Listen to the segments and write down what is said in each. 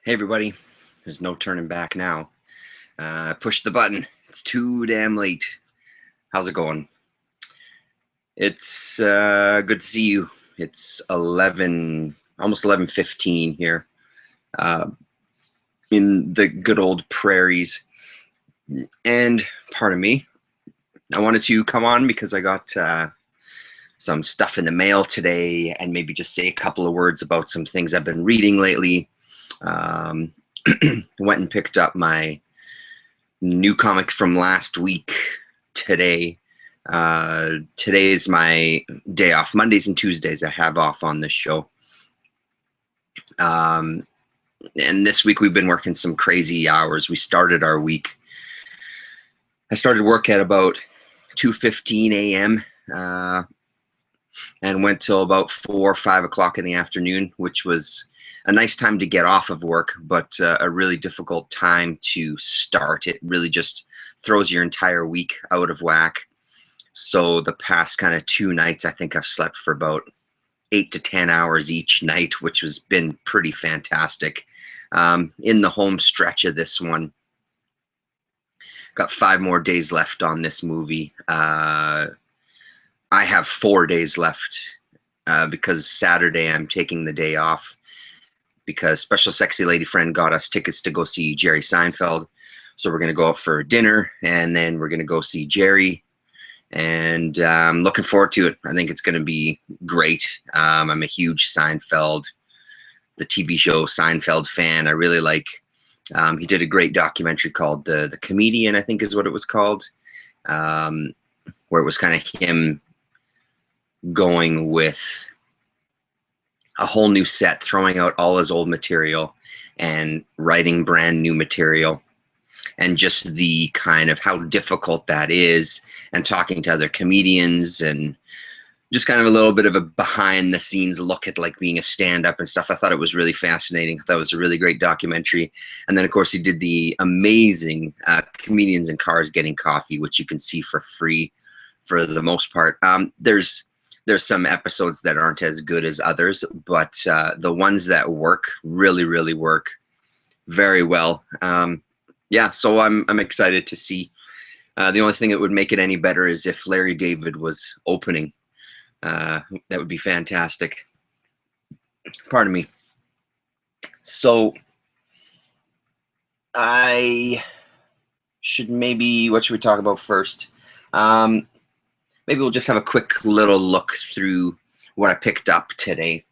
Hey everybody, there's no turning back now. Push the button. It's too damn late. How's it going? It's good to see you. It's 11, almost 11:15 here in the good old prairies. And pardon me, I wanted to come on because I got some stuff in the mail today and maybe just say a couple of words about some things I've been reading lately. Um, Went and picked up my new comics from last week today. Today is my day off. Mondays and Tuesdays I have off on this show. And this week we've been working some crazy hours. We started our week. I started work at about 2:15 a.m. And went till about 4 or 5 o'clock in the afternoon, which was a nice time to get off of work, but a really difficult time to start. It really just throws your entire week out of whack. So the past kind of 2 nights, I think I've slept for about 8 to 10 hours each night, which has been pretty fantastic. In the home stretch of this one, got 5 more days left on this movie. I have 4 days left because Saturday I'm taking the day off because Special Sexy Lady Friend got us tickets to go see Jerry Seinfeld. So we're going to go out for dinner and then we're going to go see Jerry. And I'm looking forward to it. I think it's going to be great. I'm a huge Seinfeld, the TV show Seinfeld fan. I really like, he did a great documentary called The Comedian, I think is what it was called, where it was kind of him going with a whole new set, throwing out all his old material and writing brand new material, and just the kind of how difficult that is, and talking to other comedians, and just kind of a little bit of a behind the scenes look at like being a stand-up and stuff. I thought it was really fascinating. I thought it was a really great documentary. And then of course he did the amazing Comedians in Cars Getting Coffee, which you can see for free for the most part. There's some episodes that aren't as good as others, but the ones that work really, really work very well. Yeah, so I'm excited to see. The only thing that would make it any better is if Larry David was opening. That would be fantastic. Pardon me. So I should maybe, what should we talk about first? Maybe we'll just have a quick little look through what I picked up today.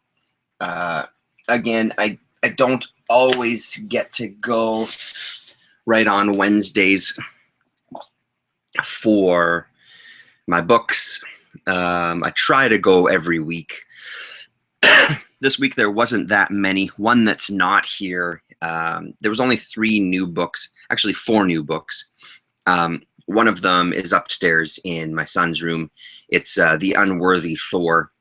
Again, I don't always get to go right on Wednesdays for my books. I try to go every week. This week there wasn't that many. One that's not here. There was only 3 new books, actually 4 new books. One of them is upstairs in my son's room. It's The Unworthy Thor.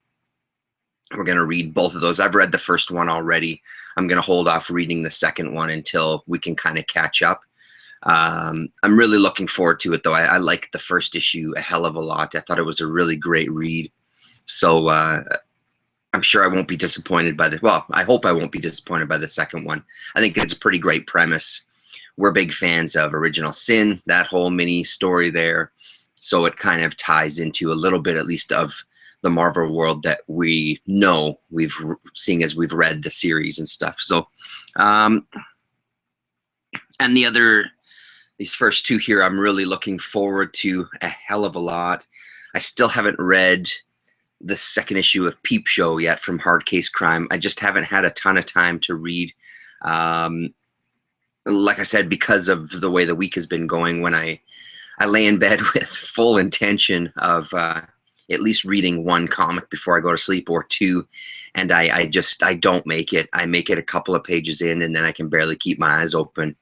We're going to read both of those. I've read the first one already. I'm going to hold off reading the second one until we can kind of catch up. I'm really looking forward to it, though. I liked the first issue a hell of a lot. I thought it was a really great read. So I'm sure I won't be disappointed by this. Well, I hope I won't be disappointed by the second one. I think it's a pretty great premise. We're big fans of Original Sin, that whole mini story there. So it kind of ties into a little bit, at least, of the Marvel world that we know, seeing as we've read the series and stuff. So, and these first 2 here, I'm really looking forward to a hell of a lot. I still haven't read the second issue of Peep Show yet from Hard Case Crime. I just haven't had a ton of time to read. Like I said, because of the way the week has been going, when I lay in bed with full intention of at least reading 1 comic before I go to sleep, or 2, and I don't make it. I make it a couple of pages in, and then I can barely keep my eyes open.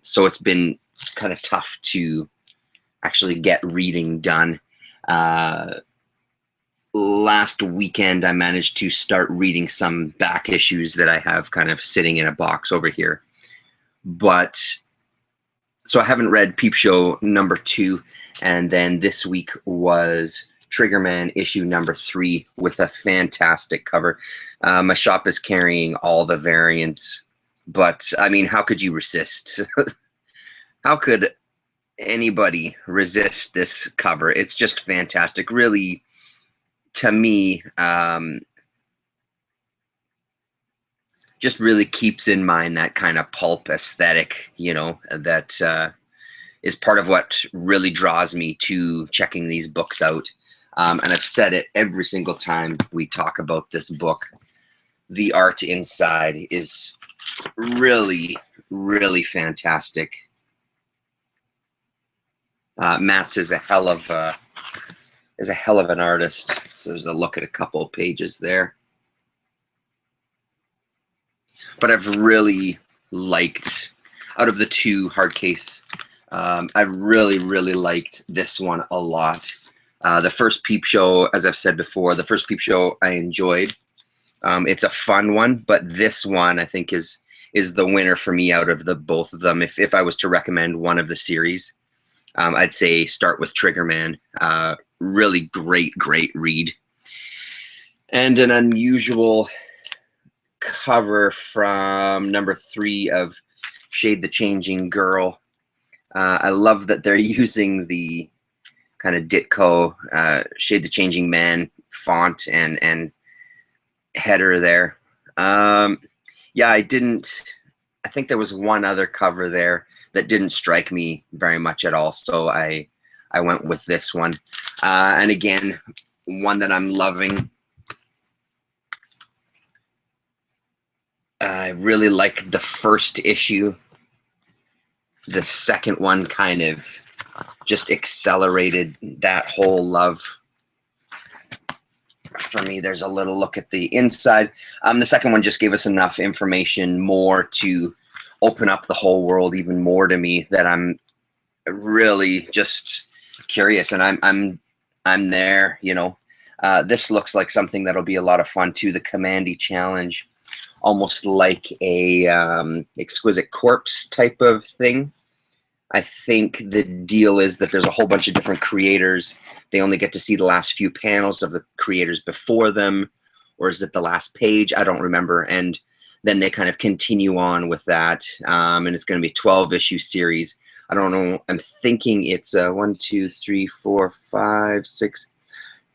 So it's been kind of tough to actually get reading done. Last weekend, I managed to start reading some back issues that I have kind of sitting in a box over here. But so I haven't read Peep Show number 2, and then this week was Triggerman issue number 3 with a fantastic cover. My shop is carrying all the variants But I mean, how could you resist? How could anybody resist this cover? It's just fantastic. Really, to me, just really keeps in mind that kind of pulp aesthetic, you know, that is part of what really draws me to checking these books out. And I've said it every single time we talk about this book. The art inside is really, really fantastic. Matt's is a hell of an artist. So there's a look at a couple of pages there. But I've really liked, out of the two hard case, I've really, really liked this one a lot. The first Peep Show, as I've said before, the first Peep Show I enjoyed. It's a fun one, but this one I think is the winner for me out of the both of them. If I was to recommend one of the series, I'd say start with Triggerman. Really great read. And an unusual cover from number 3 of Shade the Changing Girl. I love that they're using the kind of Ditko Shade the Changing Man font and header there. Yeah, I think there was one other cover there that didn't strike me very much at all, so I went with this one. And again, one that I'm loving. I really like the first issue. The second one kind of just accelerated that whole love for me. There's a little look at the inside. The second one just gave us enough information more to open up the whole world even more to me, that I'm really just curious, and I'm there, you know. This looks like something that'll be a lot of fun too. The Commandy Challenge, almost like a Exquisite Corpse type of thing. I think the deal is that there's a whole bunch of different creators. They only get to see the last few panels of the creators before them, or is it the last page? I don't remember. And then they kind of continue on with that. And it's going to be a 12-issue series. I don't know. I'm thinking it's 1, 2, 3, 4, 5, 6,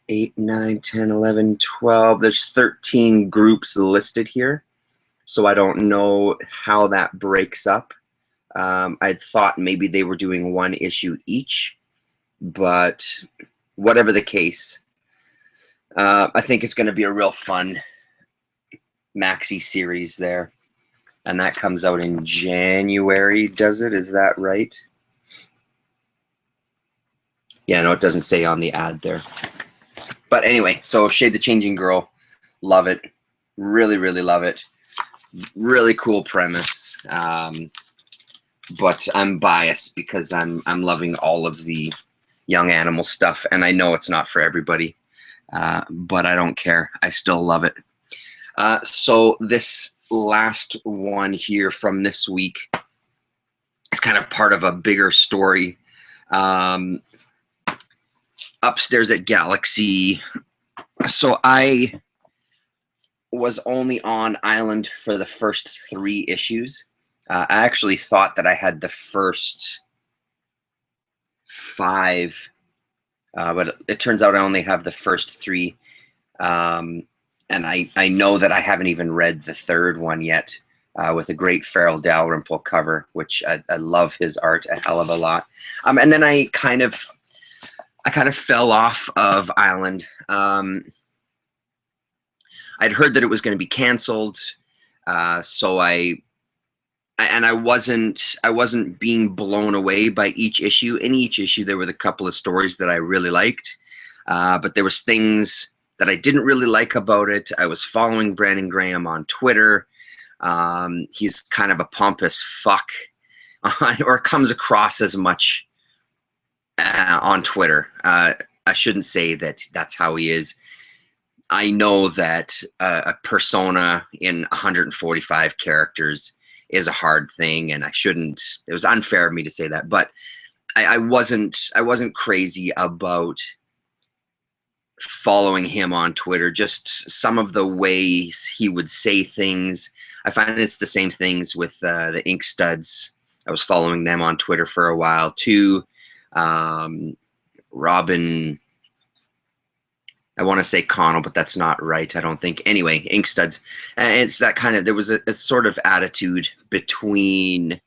8, 9, 10, 11, 12. There's 13 groups listed here. So I don't know how that breaks up. I thought maybe they were doing 1 issue each, but whatever the case, I think it's going to be a real fun maxi series there. And that comes out in January, does it? Is that right? Yeah, no, it doesn't say on the ad there. But anyway, so Shade the Changing Girl, love it. Really, really love it. Really cool premise. But I'm biased because I'm loving all of the Young Animal stuff, and I know it's not for everybody, but I don't care. I still love it. So this last one here from this week is kind of part of a bigger story. Upstairs at Galaxy. So I was only on Island for the first 3 issues. I actually thought that I had the first 5, but it turns out I only have the first 3. And I know that I haven't even read the 3rd one yet, with a great Farrell Dalrymple cover, which I love his art a hell of a lot. And then I kind of fell off of Island. I'd heard that it was going to be canceled, so I wasn't being blown away by each issue. In each issue, there were a couple of stories that I really liked, but there was things that I didn't really like about it. I was following Brandon Graham on Twitter. He's kind of a pompous fuck, or comes across as much on Twitter. I shouldn't say that that's how he is. I know that a persona in 145 characters is a hard thing, and I shouldn't. It was unfair of me to say that, but I wasn't crazy about following him on Twitter. Just some of the ways he would say things, I find it's the same things with the Ink Studs. I was following them on Twitter for a while too. Robin, I want to say Connell, but that's not right, I don't think. Anyway, Ink Studs. And it's that kind of, there was a sort of attitude between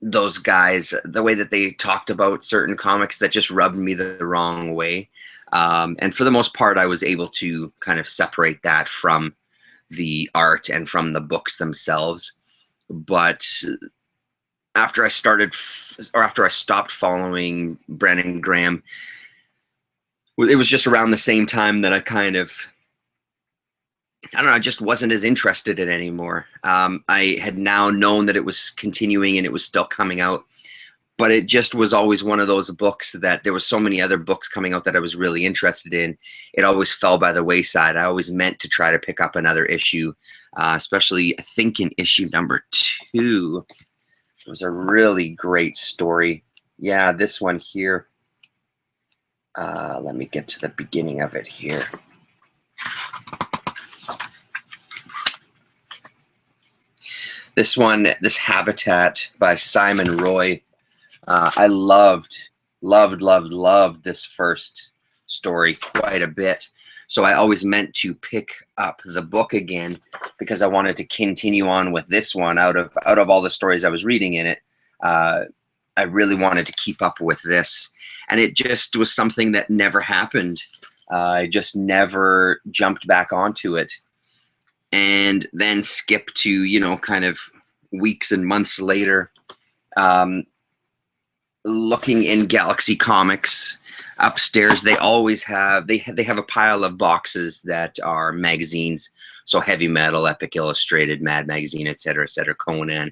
those guys, the way that they talked about certain comics that just rubbed me the wrong way. And for the most part, I was able to kind of separate that from the art and from the books themselves. But after I stopped following Brennan Graham, it was just around the same time that I kind of, I don't know, I just wasn't as interested in it anymore. I had now known that it was continuing and it was still coming out, but it just was always one of those books that there was so many other books coming out that I was really interested in. It always fell by the wayside. I always meant to try to pick up another issue, especially I think in issue number 2. It was a really great story. Yeah, this one here. Let me get to the beginning of it here. This one, this Habitat by Simon Roy. I loved this first story quite a bit. So I always meant to pick up the book again because I wanted to continue on with this one. Out of all the stories I was reading in it, I really wanted to keep up with this. And it just was something that never happened. I just never jumped back onto it. And then skip to, you know, kind of weeks and months later, looking in Galaxy Comics upstairs. They always have, they have a pile of boxes that are magazines. So Heavy Metal, Epic Illustrated, Mad Magazine, etc., Conan.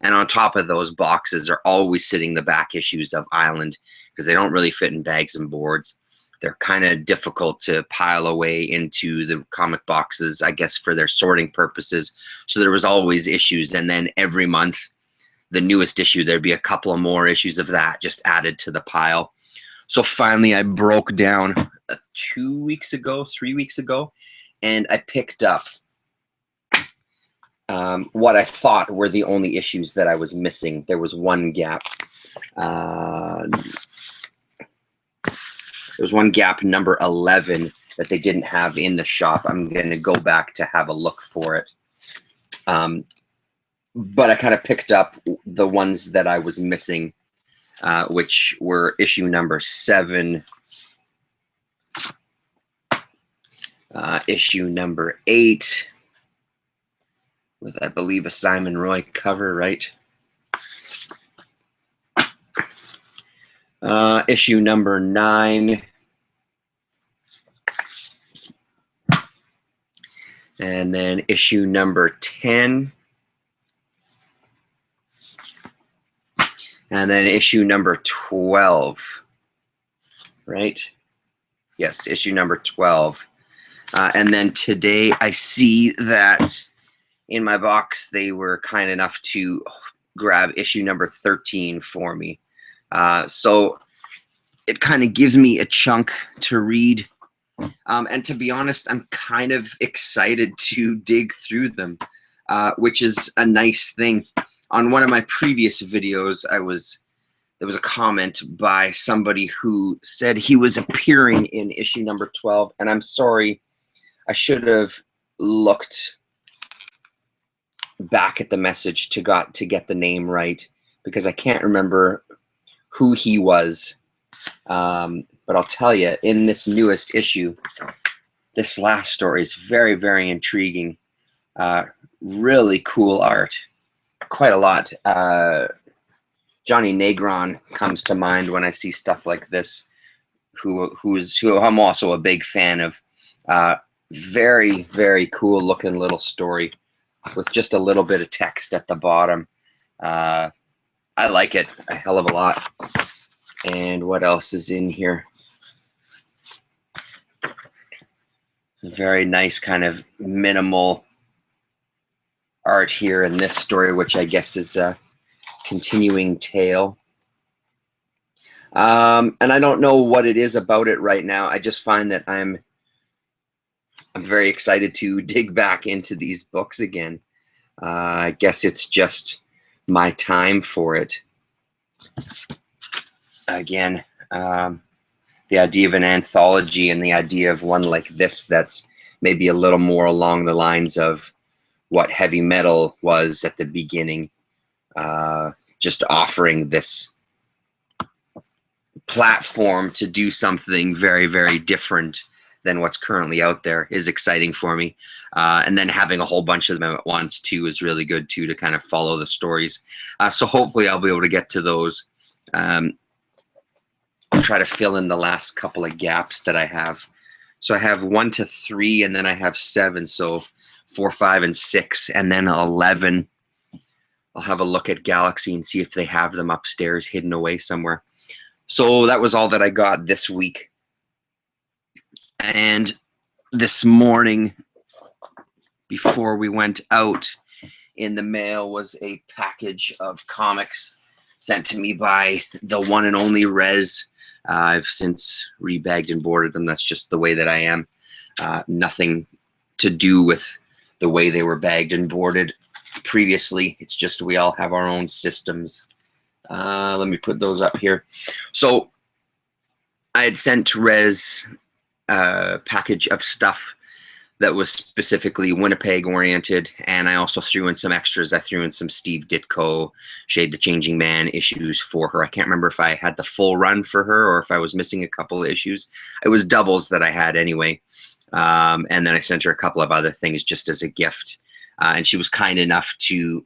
And on top of those boxes are always sitting the back issues of Island because they don't really fit in bags and boards. They're kind of difficult to pile away into the comic boxes, I guess, for their sorting purposes. So there was always issues. And then every month, the newest issue, there'd be a couple of more issues of that just added to the pile. So finally, I broke down 3 weeks ago, and I picked up what I thought were the only issues that I was missing. There was one gap. There was one gap, number 11, that they didn't have in the shop. I'm going to go back to have a look for it. But I kind of picked up the ones that I was missing, which were issue number 7, issue number 8, with, I believe, a Simon Roy cover, right? Issue number 9. And then issue number 10. And then issue number 12. Right? Yes, issue number 12. And then today I see that in my box they were kind enough to grab issue number 13 for me. So it kind of gives me a chunk to read. And to be honest, I'm kind of excited to dig through them, which is a nice thing. On one of my previous videos, there was a comment by somebody who said he was appearing in issue number 12. And I'm sorry, I should have looked back at the message to get the name right, because I can't remember who he was. But I'll tell you, in this newest issue, this last story is very, very intriguing. Really cool art. Quite a lot. Johnny Negron comes to mind when I see stuff like this, who I'm also a big fan of. Very, very cool looking little story with just a little bit of text at the bottom. I like it a hell of a lot. And what else is in here? A very nice kind of minimal art here in this story, which I guess is a continuing tale. And I don't know what it is about it right now. I just find that I'm I'm very excited to dig back into these books again. I guess it's just my time for it. Again, the idea of an anthology and the idea of one like this that's maybe a little more along the lines of what heavy metal was at the beginning, just offering this platform to do something very, very different than what's currently out there is exciting for me. And then having a whole bunch of them at once too is really good too, to kind of follow the stories. So hopefully I'll be able to get to those. I'll try to fill in the last couple of gaps that I have. So I have 1 to 3, and then I have 7. So 4, 5, and 6, and then 11. I'll have a look at Galaxy and see if they have them upstairs hidden away somewhere. So that was all that I got this week. And this morning, before we went out, in the mail was a package of comics sent to me by the one and only Rez. I've since rebagged and boarded them. That's just the way that I am. Nothing to do with the way they were bagged and boarded previously. It's just we all have our own systems. Let me put those up here. So I had sent Rez a package of stuff that was specifically Winnipeg oriented, and I also threw in some extras. I threw in some Steve Ditko, Shade the Changing Man issues for her. I can't remember if I had the full run for her or if I was missing a couple of issues. It was doubles that I had anyway. And then I sent her a couple of other things just as a gift. And she was kind enough to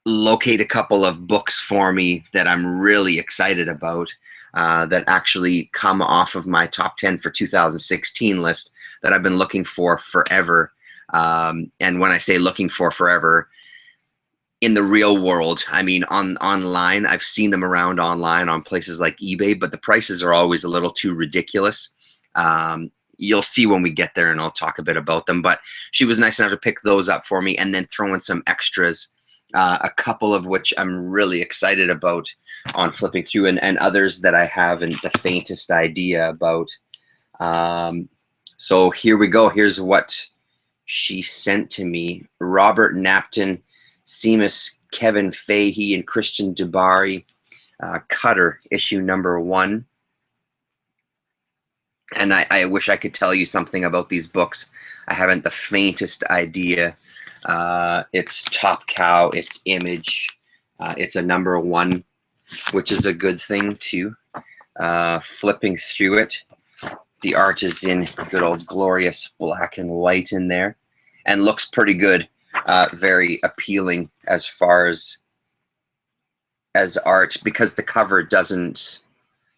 locate a couple of books for me that I'm really excited about, that actually come off of my top 10 for 2016 list that I've been looking for forever. And when I say looking for forever, in the real world, I mean online. I've seen them around online on places like eBay, but the prices are always a little too ridiculous. You'll see when we get there, and I'll talk a bit about them. But she was nice enough to pick those up for me and then throw in some extras, a couple of which I'm really excited about on flipping through, and others that I haven't the faintest idea about. So here we go. Here's what she sent to me. Robert Napton, Seamus, Kevin Fahey, and Christian Dubari. Cutter, issue number 1. And I wish I could tell you something about these books. I haven't the faintest idea. It's Top Cow, it's Image, it's a number 1, which is a good thing too. Flipping through it, the art is in good old glorious black and white in there, and looks pretty good. Very appealing as far as art, because the cover doesn't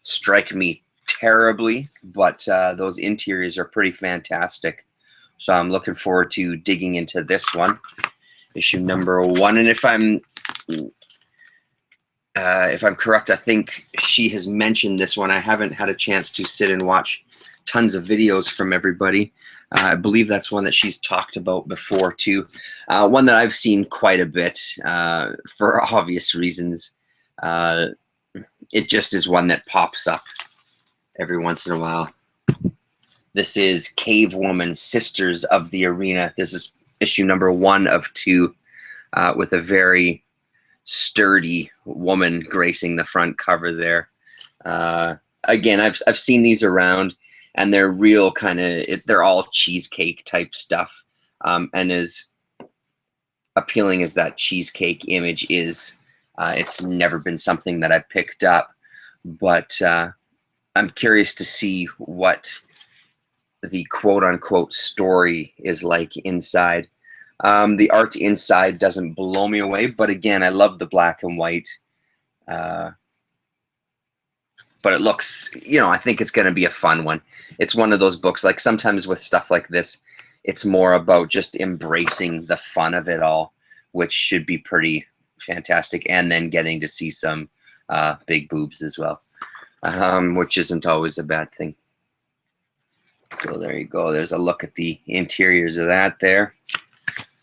strike me terribly, but those interiors are pretty fantastic. So I'm looking forward to digging into this one, issue number 1. And if I'm correct, I think she has mentioned this one. I haven't had a chance to sit and watch tons of videos from everybody. I believe that's one that she's talked about before too. One that I've seen quite a bit for obvious reasons. It just is one that pops up every once in a while. This is Cave Woman, Sisters of the Arena. This is issue number 1 of 2, with a very sturdy woman gracing the front cover there. Again, I've seen these around, and they're real kind of, they're all cheesecake type stuff. And as appealing as that cheesecake image is, it's never been something that I picked up. But I'm curious to see what the quote-unquote story is like inside. The art inside doesn't blow me away, but again, I love the black and white. But it looks, I think it's going to be a fun one. It's one of those books, like sometimes with stuff like this, it's more about just embracing the fun of it all, which should be pretty fantastic, and then getting to see some big boobs as well, which isn't always a bad thing. So there you go. There's a look at the interiors of that there.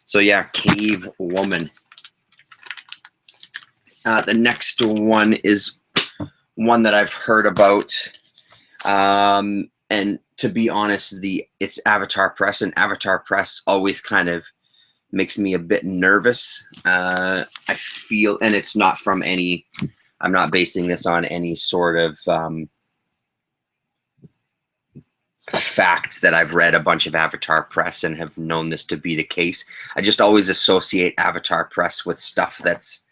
So yeah, Cave Woman. The next one is one that I've heard about. And to be honest, it's Avatar Press, and Avatar Press always kind of makes me a bit nervous. I feel, and it's not from any, I'm not basing this on any sort of facts that I've read a bunch of Avatar Press and have known this to be the case. I just always associate Avatar Press with stuff that's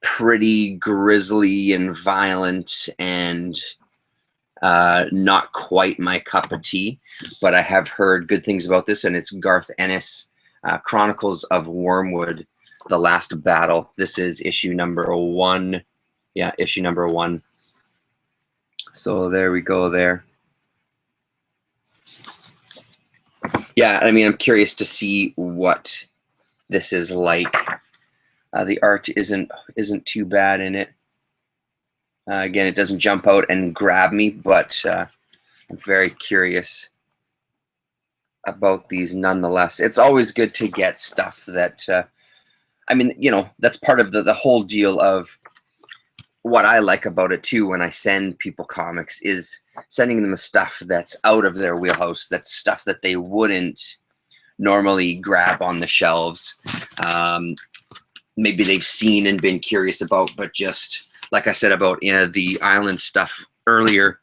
pretty grisly and violent and not quite my cup of tea, but I have heard good things about this, and it's Garth Ennis, Chronicles of Wormwood, The Last Battle. This is issue number 1. Yeah, issue number 1. So there we go there. Yeah, I mean, I'm curious to see what this is like. The art isn't too bad in it. Again, it doesn't jump out and grab me, but I'm very curious about these nonetheless. It's always good to get stuff that, I mean, you know, that's part of the whole deal of what I like about it too when I send people comics, is sending them stuff that's out of their wheelhouse, that's stuff that they wouldn't normally grab on the shelves. Maybe they've seen and been curious about, but just like I said about the island stuff earlier,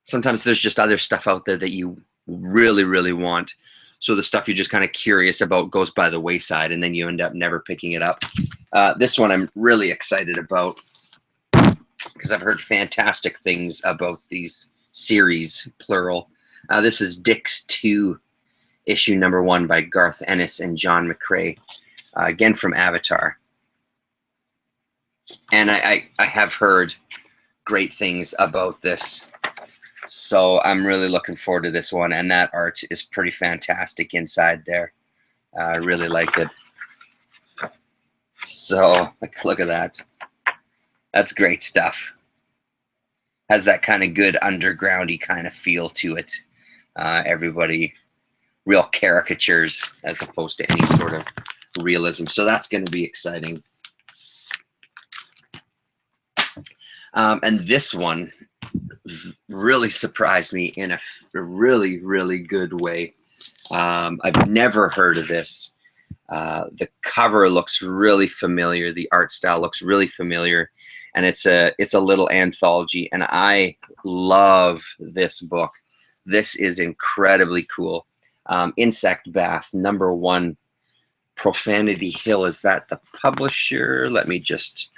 sometimes there's just other stuff out there that you really, really want. So the stuff you're just kind of curious about goes by the wayside, and then you end up never picking it up. This one I'm really excited about because I've heard fantastic things about these series, plural. This is Dix 2, issue number 1 by Garth Ennis and John McCrae, again from Avatar. And I have heard great things about this, so I'm really looking forward to this one. And that art is pretty fantastic inside there. I really like it. So look at that. That's great stuff. Has that kind of good undergroundy kind of feel to it. Everybody, real caricatures as opposed to any sort of realism. So that's going to be exciting. And this one really surprised me in a really, really good way. I've never heard of this. The cover looks really familiar. The art style looks really familiar, and it's a little anthology, and I love this book. This is incredibly cool. Insect Bath #1, Profanity Hill. Is that the publisher? Let me just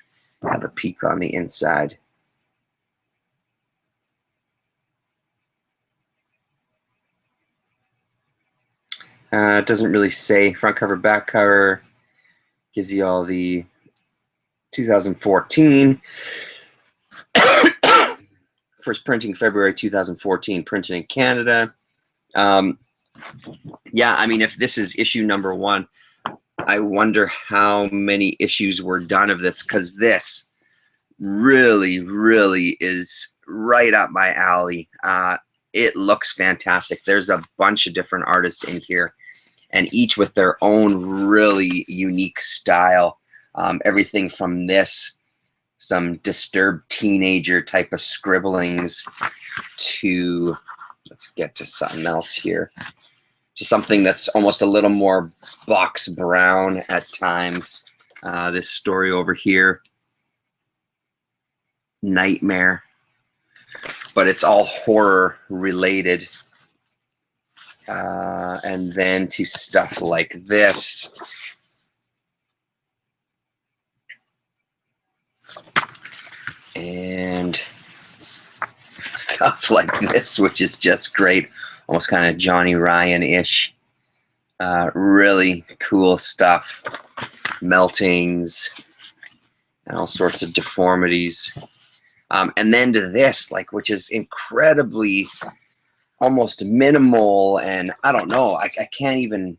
have a peek on the inside. It doesn't really say. Front cover, back cover. Gives you all the 2014. First printing February 2014. Printed in Canada. Yeah, I mean, if this is issue number 1, I wonder how many issues were done of this, because this really, really is right up my alley. It looks fantastic. There's a bunch of different artists in here, and each with their own really unique style. Everything from this, some disturbed teenager type of scribblings, to, let's get to something else here. Just something that's almost a little more box brown at times. This story over here, Nightmare, but it's all horror related. And then to stuff like this. And stuff like this, which is just great. Almost kind of Johnny Ryan-ish. Really cool stuff. Meltings and all sorts of deformities. And then to this, like, which is incredibly almost minimal, and I don't know, I can't even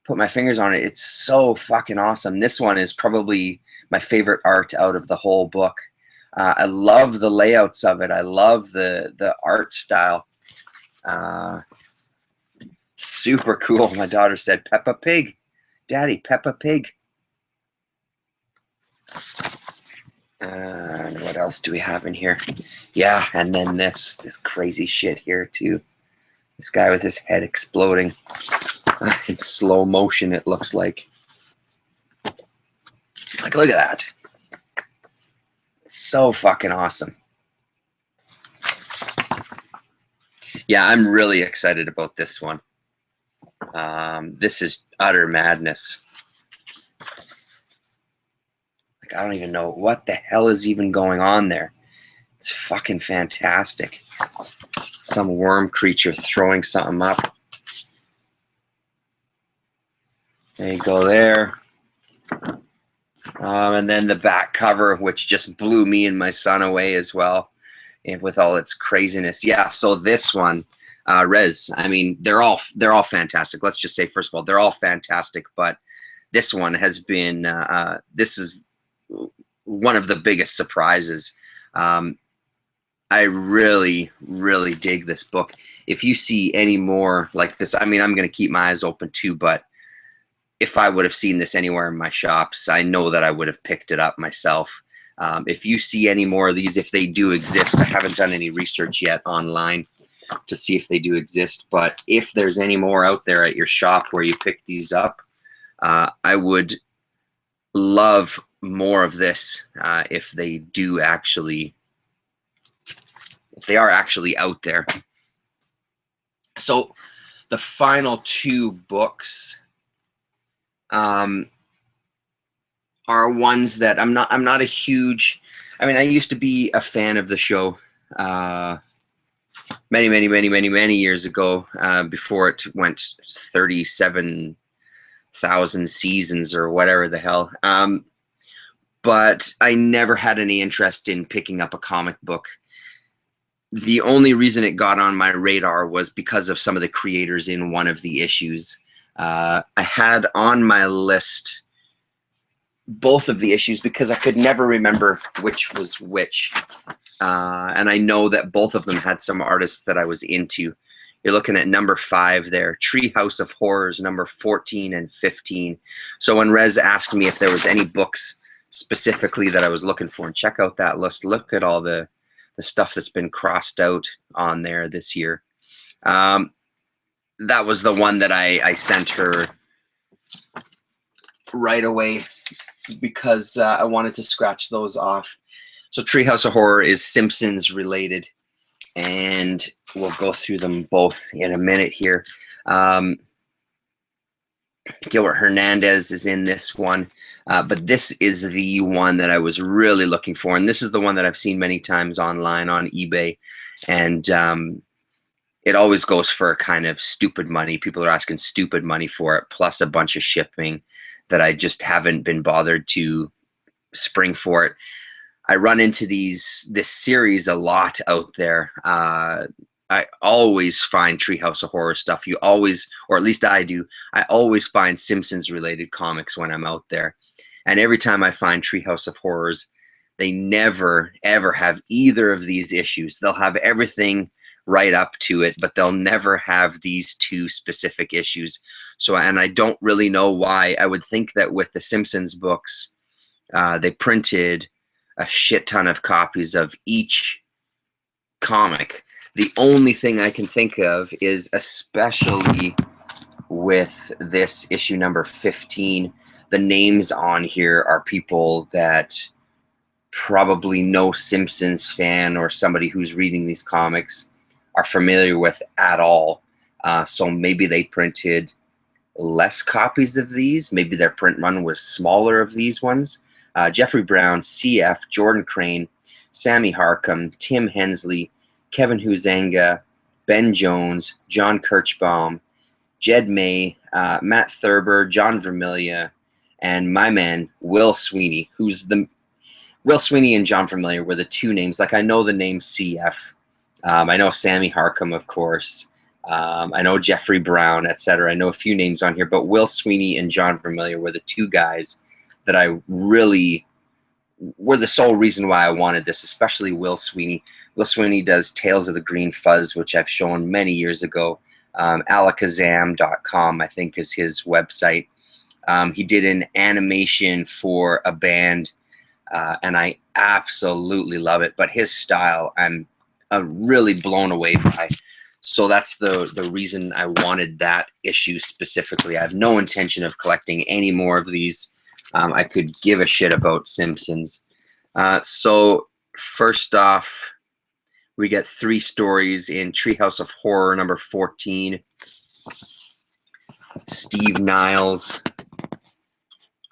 put my fingers on it. It's so fucking awesome. This one is probably my favorite art out of the whole book. I love the layouts of it. I love the art style. Super cool. My daughter said, Peppa Pig. Daddy, Peppa Pig. And what else do we have in here? Yeah, and then this crazy shit here too. This guy with his head exploding in slow motion, it looks like. Like, look at that. It's so fucking awesome. Yeah, I'm really excited about this one. This is utter madness. Like, I don't even know what the hell is even going on there. It's fucking fantastic. Some worm creature throwing something up. There you go there. And then the back cover, which just blew me and my son away as well, and with all its craziness. Yeah, so this one, Rez, I mean, they're all fantastic. Let's just say, first of all, they're all fantastic, but this one has been, this is one of the biggest surprises. I really, really dig this book. If you see any more like this, I mean, I'm going to keep my eyes open too, but if I would have seen this anywhere in my shops, I know that I would have picked it up myself. If you see any more of these, if they do exist, I haven't done any research yet online to see if they do exist, but if there's any more out there at your shop where you pick these up, I would love more of this if they do actually, if they are actually out there. So the final two books are ones that I'm not a huge, I mean, I used to be a fan of the show many years ago, before it went 37,000 seasons or whatever the hell. But I never had any interest in picking up a comic book. The only reason it got on my radar was because of some of the creators in one of the issues. I had on my list both of the issues because I could never remember which was which. And I know that both of them had some artists that I was into. You're looking at number 5 there, Treehouse of Horrors, number 14 and 15. So when Rez asked me if there was any books specifically that I was looking for, and check out that list, look at all the stuff that's been crossed out on there this year. That was the one that I sent her right away because I wanted to scratch those off. So Treehouse of Horror is Simpsons related, and we'll go through them both in a minute here. Gilbert Hernandez is in this one, but this is the one that I was really looking for, and this is the one that I've seen many times online on eBay, and it always goes for kind of stupid money. People are asking stupid money for it, plus a bunch of shipping that I just haven't been bothered to spring for it. I run into this series a lot out there. I always find Treehouse of Horror stuff. You always, or at least I do, I always find Simpsons related comics when I'm out there. And every time I find Treehouse of Horrors, they never ever have either of these issues. They'll have everything right up to it, but they'll never have these two specific issues. So, and I don't really know why. I would think that with the Simpsons books, they printed a shit ton of copies of each comic. The only thing I can think of is, especially with this issue number 15, the names on here are people that probably no Simpsons fan or somebody who's reading these comics are familiar with at all. So maybe they printed less copies of these. Maybe their print run was smaller of these ones. Jeffrey Brown, CF, Jordan Crane, Sammy Harcum, Tim Hensley, Kevin Huizenga, Ben Jones, John Kirchbaum, Jed May, Matt Thurber, John Vermillion, and my man Will Sweeney, who's the Will Sweeney and John Vermillion were the two names. Like, I know the name CF. I know Sammy Harcum, of course. I know Jeffrey Brown, etc. I know a few names on here, but Will Sweeney and John Vermillion were the two guys that I really were the sole reason why I wanted this, especially Will Sweeney. Will Sweeney does Tales of the Green Fuzz, which I've shown many years ago. Alakazam.com, I think, is his website. He did an animation for a band and I absolutely love it. But his style, I'm really blown away by. So that's the reason I wanted that issue specifically. I have no intention of collecting any more of these. I could give a shit about Simpsons. So first off, we get 3 stories in Treehouse of Horror number 14. Steve Niles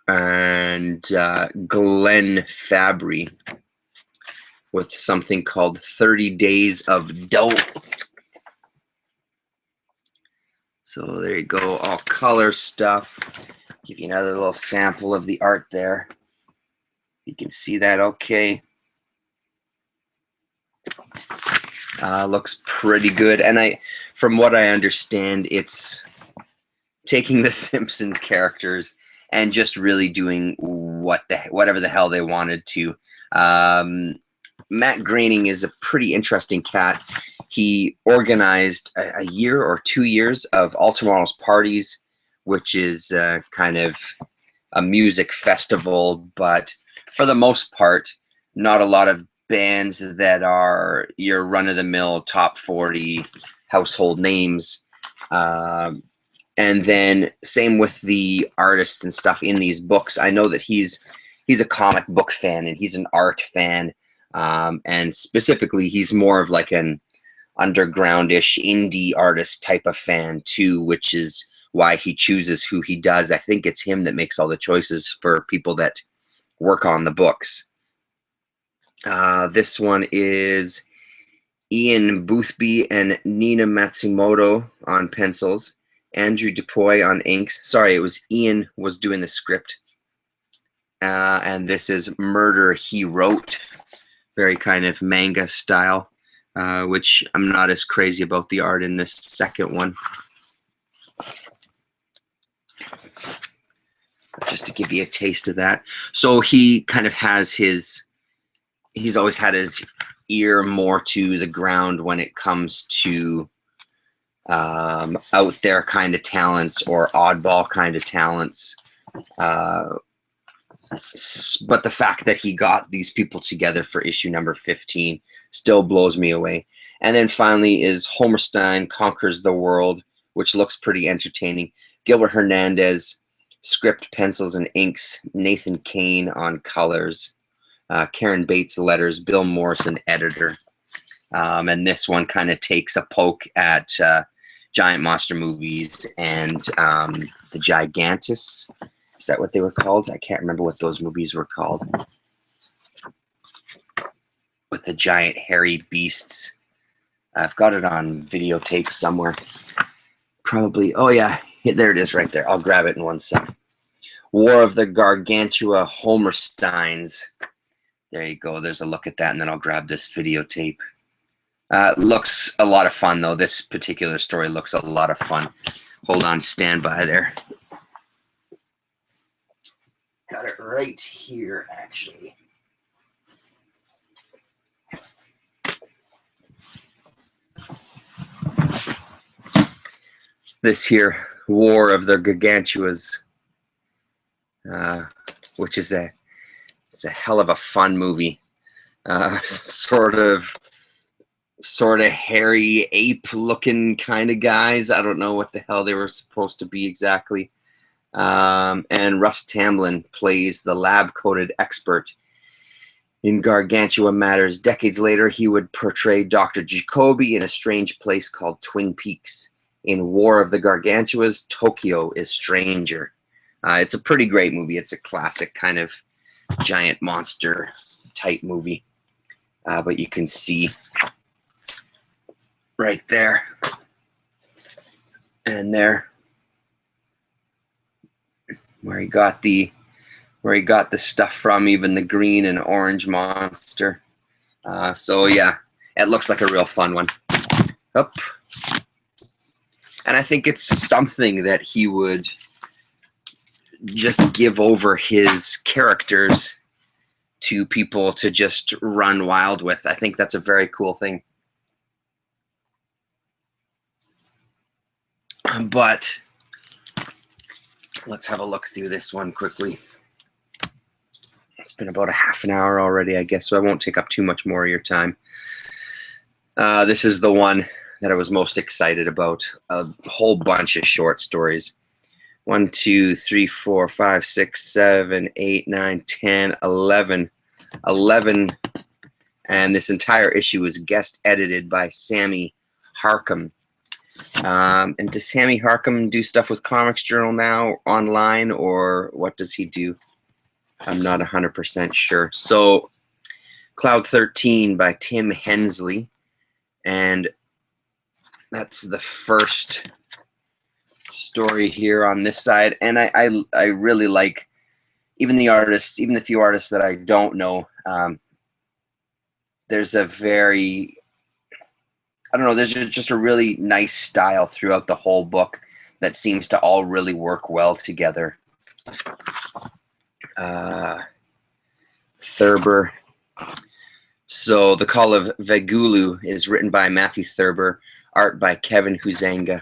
and Glenn Fabry with something called 30 Days of Dope. So there you go, all color stuff. Give you another little sample of the art there. You can see that okay. Looks pretty good. And from what I understand, it's taking the Simpsons characters and just really doing whatever the hell they wanted to. Matt Groening is a pretty interesting cat. He organized a year or 2 years of All Tomorrow's Parties, which is kind of a music festival, but for the most part, not a lot of bands that are your run-of-the-mill top 40 household names. And then same with the artists and stuff in these books. I know that he's a comic book fan and he's an art fan. And specifically, he's more of like an undergroundish indie artist type of fan too, which is why he chooses who he does. I think it's him that makes all the choices for people that work on the books. This one is Ian Boothby and Nina Matsumoto on pencils. Andrew Dupuy on inks. Sorry, it was Ian was doing the script. And this is Murder He Wrote. Very kind of manga style, which I'm not as crazy about the art in this second one. Just to give you a taste of that. So he kind of has he's always had his ear more to the ground when it comes to out there kind of talents or oddball kind of talents. But the fact that he got these people together for issue number 15 still blows me away. And then finally is Homerstein Conquers the World, which looks pretty entertaining. Gilbert Hernandez, script, pencils, and inks. Nathan Kane on colors. Karen Bates letters. Bill Morrison editor. And this one kind of takes a poke at giant monster movies and the Gigantus. Is that what they were called? I can't remember what those movies were called. With the giant hairy beasts. I've got it on videotape somewhere. Probably. Oh, yeah. There it is right there. I'll grab it in 1 second. War of the Gargantua Homersteins. There you go. There's a look at that, and then I'll grab this videotape. Looks a lot of fun, though. This particular story looks a lot of fun. Hold on. Stand by there. Got it right here, actually. This here, War of the Gargantuas, which is it's a hell of a fun movie. Sort of hairy ape-looking kind of guys. I don't know what the hell they were supposed to be exactly. And Russ Tamblyn plays the lab-coated expert in Gargantua matters. Decades later, he would portray Dr. Jacoby in a strange place called Twin Peaks. In War of the Gargantuas, Tokyo is stranger. It's a pretty great movie. It's a classic kind of giant monster type movie. But you can see right there and there where he got the stuff from, even the green and orange monster. So yeah, it looks like a real fun one. Up. And I think it's something that he would just give over his characters to people to just run wild with. I think that's a very cool thing. But let's have a look through this one quickly. It's been about a half an hour already, I guess, so I won't take up too much more of your time. This is the one that I was most excited about. A whole bunch of short stories. 1, 2, 3, 4, 5, 6, 7, 8, 9, 10, 11. 11. And this entire issue was guest edited by Sammy Harcum. And does Sammy Harcum do stuff with Comics Journal now online, or what does he do? I'm not 100% sure. So Cloud 13 by Tim Hensley. And that's the first story here on this side. And I really like even the artists, even the few artists that I don't know. There's a very, I don't know, there's just a really nice style throughout the whole book that seems to all really work well together. Thurber. So The Call of Vegulu is written by Matthew Thurber, art by Kevin Huizenga.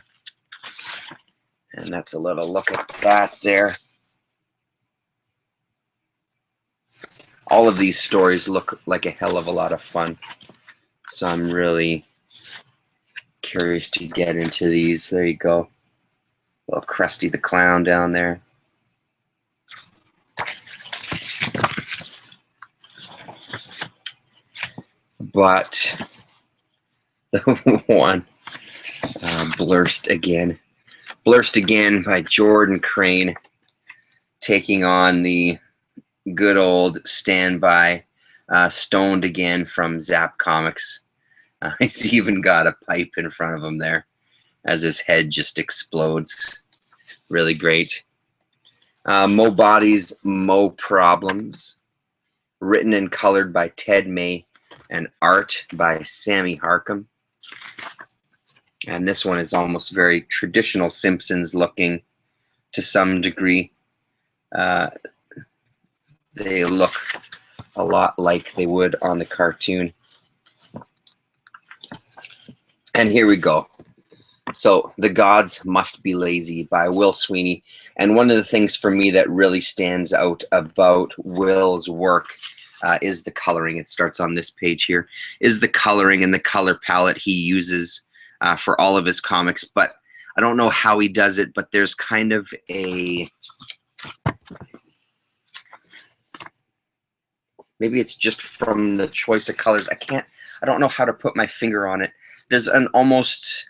And that's a little look at that there. All of these stories look like a hell of a lot of fun. So I'm really curious to get into these. There you go. Little Krusty the Clown down there. But the one, Blurst Again. Blurst Again by Jordan Crane, taking on the good old standby Stoned Again from Zap Comics. He's even got a pipe in front of him there as his head just explodes. Really great. Mo Bodies, Mo Problems. Written and colored by Ted May and art by Sammy Harcum. And this one is almost very traditional Simpsons looking to some degree. They look a lot like they would on the cartoon. And here we go. So The Gods Must Be Lazy by Will Sweeney. And one of the things for me that really stands out about Will's work is the coloring. It starts on this page here. Is the coloring and the color palette he uses for all of his comics. But I don't know how he does it, but there's kind of a... Maybe it's just from the choice of colors. I don't know how to put my finger on it. There's an almost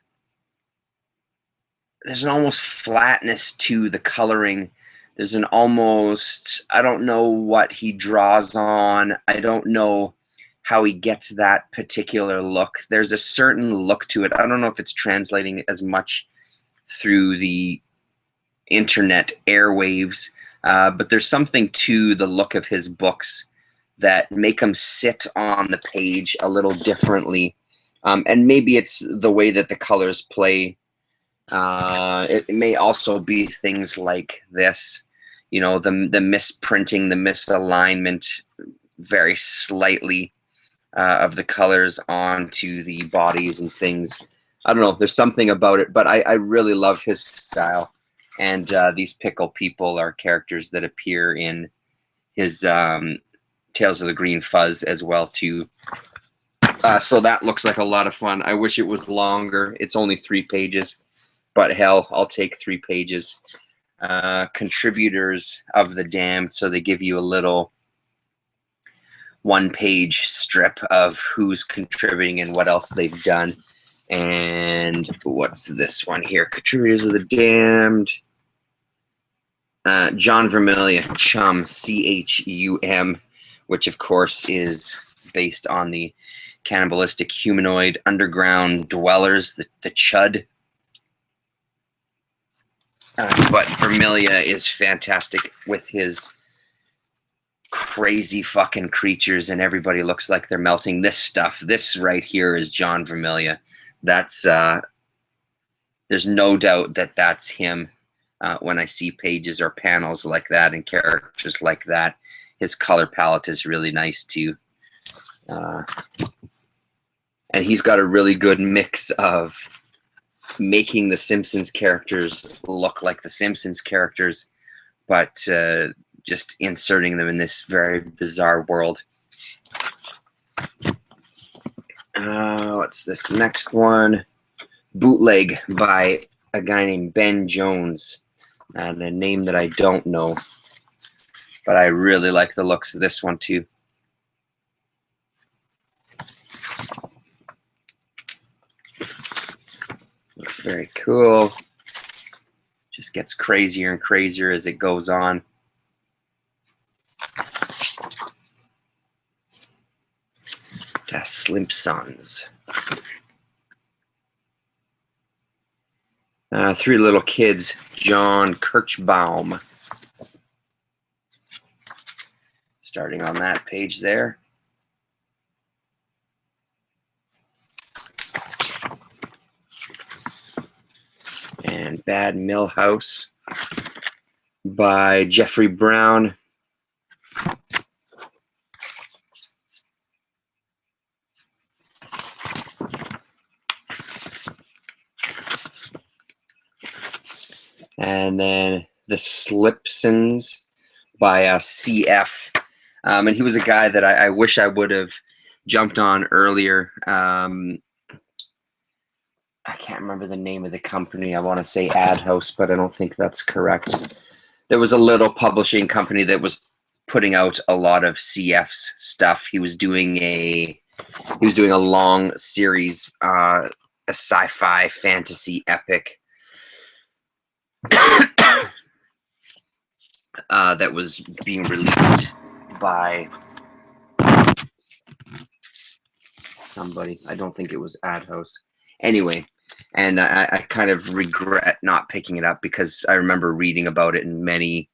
flatness to the coloring. There's an almost, I don't know what he draws on. I don't know how he gets that particular look. There's a certain look to it. I don't know if it's translating as much through the internet airwaves, but there's something to the look of his books that make them sit on the page a little differently. And maybe it's the way that the colors play. It may also be things like this, you know, the misprinting, the misalignment very slightly of the colors onto the bodies and things. I don't know, there's something about it, but I really love his style. And these pickle people are characters that appear in his Tales of the Green Fuzz as well too. So that looks like a lot of fun. I wish it was longer. It's only 3 pages, but hell, I'll take 3 pages. Contributors of the Damned, so they give you a little 1-page strip of who's contributing and what else they've done. And what's this one here? Contributors of the Damned. John Vermillion, Chum, C-H-U-M, which of course is based on the cannibalistic humanoid underground dwellers, the Chud. But Vermilia is fantastic with his crazy fucking creatures, and everybody looks like they're melting. This right here is John Vermilia. That's there's no doubt that that's him. When I see pages or panels like that and characters like that, his color palette is really nice too. And he's got a really good mix of making the Simpsons characters look like the Simpsons characters, but just inserting them in this very bizarre world. What's this next one? Bootleg by a guy named Ben Jones, and a name that I don't know, but I really like the looks of this one too. Looks very cool. Just gets crazier and crazier as it goes on. Das Slimpsons. Three little kids, John Kirchbaum. Starting on that page there. And Bad Millhouse by Jeffrey Brown. And then The Slipsons by CF. And he was a guy that I wish I would have jumped on earlier. I can't remember the name of the company. I want to say Ad House, but I don't think that's correct. There was a little publishing company that was putting out a lot of CF's stuff. He was doing a long series, a sci-fi fantasy epic that was being released by somebody. I don't think it was Ad House. Anyway, and I kind of regret not picking it up because I remember reading about it in many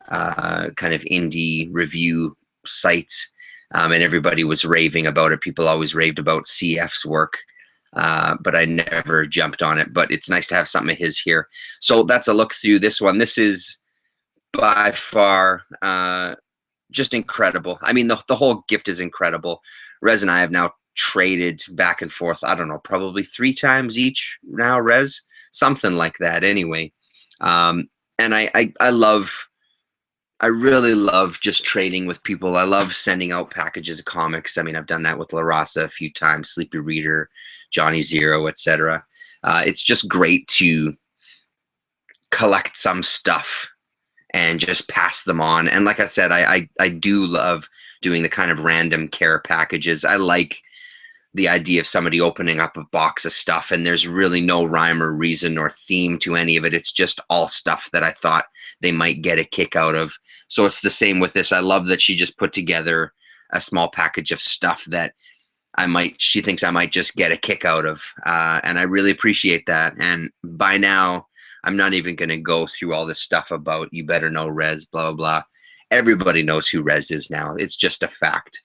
kind of indie review sites, and everybody was raving about it. People always raved about CF's work, but I never jumped on it. But it's nice to have something of his here. So that's a look through this one. This is by far just incredible. I mean, the whole gift is incredible. Rez and I have now traded back and forth, I don't know, probably 3 times each now, Rez, something like that anyway. And I really love just trading with people. I love sending out packages of comics. I mean, I've done that with La Raza a few times, Sleepy Reader, Johnny Zero, etc. It's just great to collect some stuff and just pass them on. And like I said, I do love doing the kind of random care packages. I like the idea of somebody opening up a box of stuff and there's really no rhyme or reason or theme to any of it. It's just all stuff that I thought they might get a kick out of. So it's the same with this. I love that she just put together a small package of stuff that she thinks I might just get a kick out of. And I really appreciate that. And by now, I'm not even going to go through all this stuff about you better know Rez, blah, blah, blah. Everybody knows who Rez is now. It's just a fact.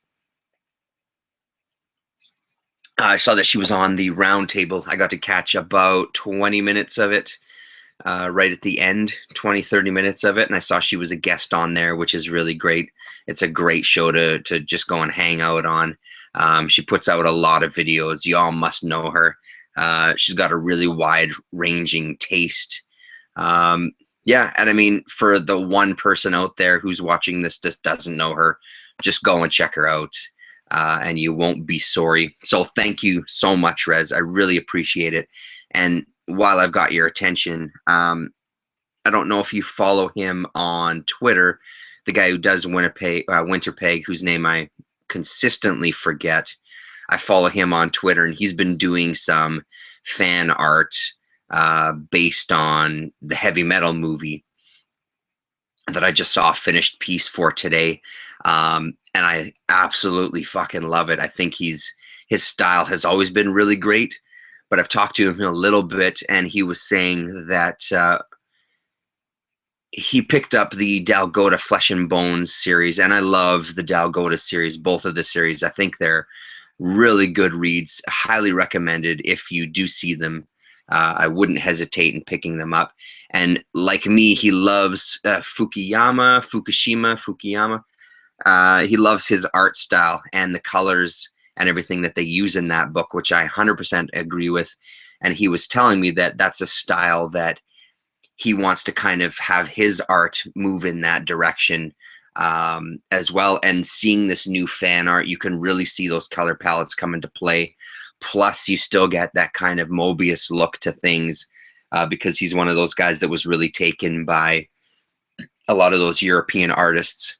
I saw that she was on the round table. I got to catch about 20 minutes of it right at the end, 20, 30 minutes of it. And I saw she was a guest on there, which is really great. It's a great show to just go and hang out on. She puts out a lot of videos. You all must know her. She's got a really wide-ranging taste. Yeah, and I mean, for the one person out there who's watching this just doesn't know her, just go and check her out. And you won't be sorry. So thank you so much, Rez. I really appreciate it. And while I've got your attention, I don't know if you follow him on Twitter, the guy who does Winterpeg, whose name I consistently forget. I follow him on Twitter, and he's been doing some fan art based on the Heavy Metal movie that I just saw a finished piece for today. And I absolutely fucking love it. I think his style has always been really great, but I've talked to him a little bit, and he was saying that he picked up the Dalgota Flesh and Bones series, and I love the Dalgota series, both of the series. I think they're really good reads, highly recommended if you do see them. I wouldn't hesitate in picking them up. And like me, he loves Fukushima. He loves his art style and the colors and everything that they use in that book, which I 100% agree with. And he was telling me that that's a style that he wants to kind of have his art move in that direction as well. And seeing this new fan art, you can really see those color palettes come into play. Plus, you still get that kind of Mobius look to things because he's one of those guys that was really taken by a lot of those European artists.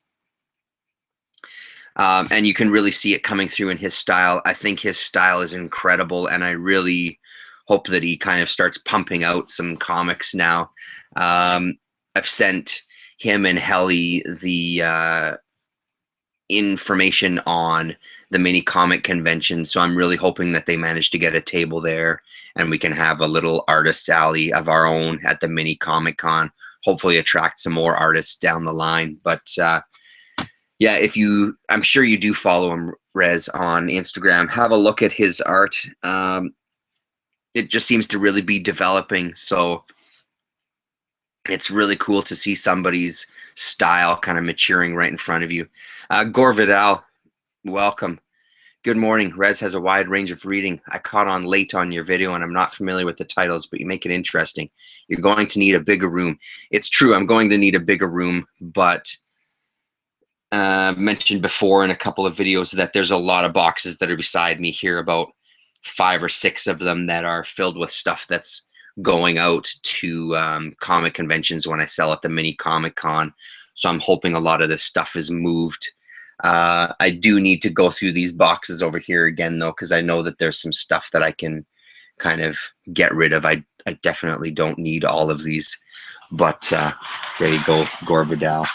And you can really see it coming through in his style. I think his style is incredible, and I really hope that he kind of starts pumping out some comics now. I've sent him and Helly the information on the mini comic convention, so I'm really hoping that they manage to get a table there and we can have a little artist alley of our own at the mini Comic Con. Hopefully attract some more artists down the line. But yeah, I'm sure you do follow him, Rez, on Instagram. Have a look at his art. It just seems to really be developing, so it's really cool to see somebody's style kind of maturing right in front of you. Gore Vidal, welcome. Good morning. Rez has a wide range of reading. I caught on late on your video, and I'm not familiar with the titles, but you make it interesting. You're going to need a bigger room. It's true, I'm going to need a bigger room, but mentioned before in a couple of videos that there's a lot of boxes that are beside me here, about 5 or 6 of them that are filled with stuff that's going out to comic conventions when I sell at the mini Comic Con. So I'm hoping a lot of this stuff is moved. I do need to go through these boxes over here again, though, because I know that there's some stuff that I can kind of get rid of. I definitely don't need all of these, but there you go, Gore Vidal.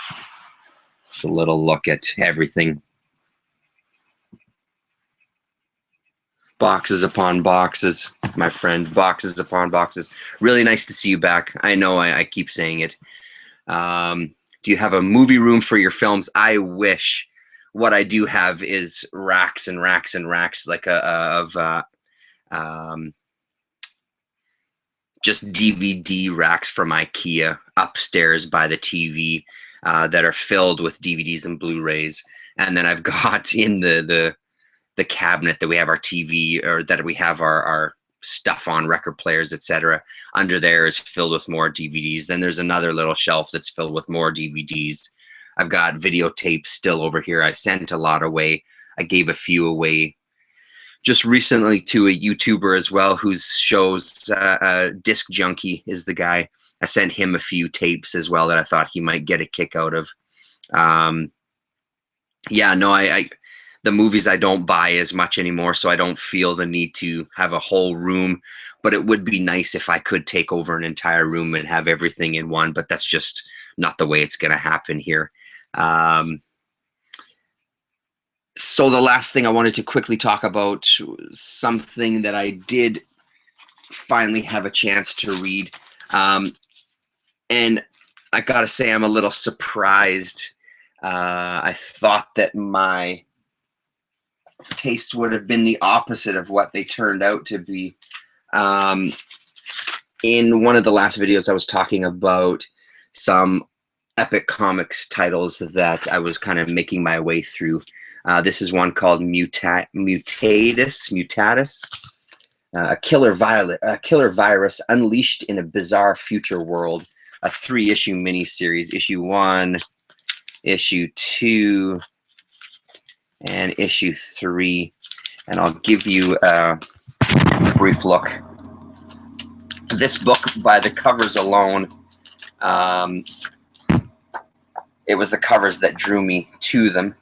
Just a little look at everything. Boxes upon boxes, my friend. Boxes upon boxes. Really nice to see you back. I know I keep saying it. Do you have a movie room for your films? I wish. What I do have is racks and racks and racks, like just DVD racks from IKEA upstairs by the TV that are filled with DVDs and Blu-rays. And then I've got in the cabinet that we have our TV, or that we have our stuff on, record players, etc. Under there is filled with more DVDs. Then there's another little shelf that's filled with more DVDs. I've got videotapes still over here. I sent a lot away. I gave a few away just recently to a YouTuber as well, whose shows Disc Junkie is the guy. I sent him a few tapes as well that I thought he might get a kick out of. Yeah, no, the movies I don't buy as much anymore, so I don't feel the need to have a whole room. But it would be nice if I could take over an entire room and have everything in one, but that's just not the way it's going to happen here. So the last thing I wanted to quickly talk about, something that I did finally have a chance to read. And I gotta say, I'm a little surprised. I thought that my taste would have been the opposite of what they turned out to be. In one of the last videos, I was talking about some Epic Comics titles that I was kind of making my way through. This is one called Mutatus, a killer virus unleashed in a bizarre future world. A 3-issue miniseries, issue 1, issue 2, and issue 3. And I'll give you a brief look. This book, by the covers alone, it was the covers that drew me to them.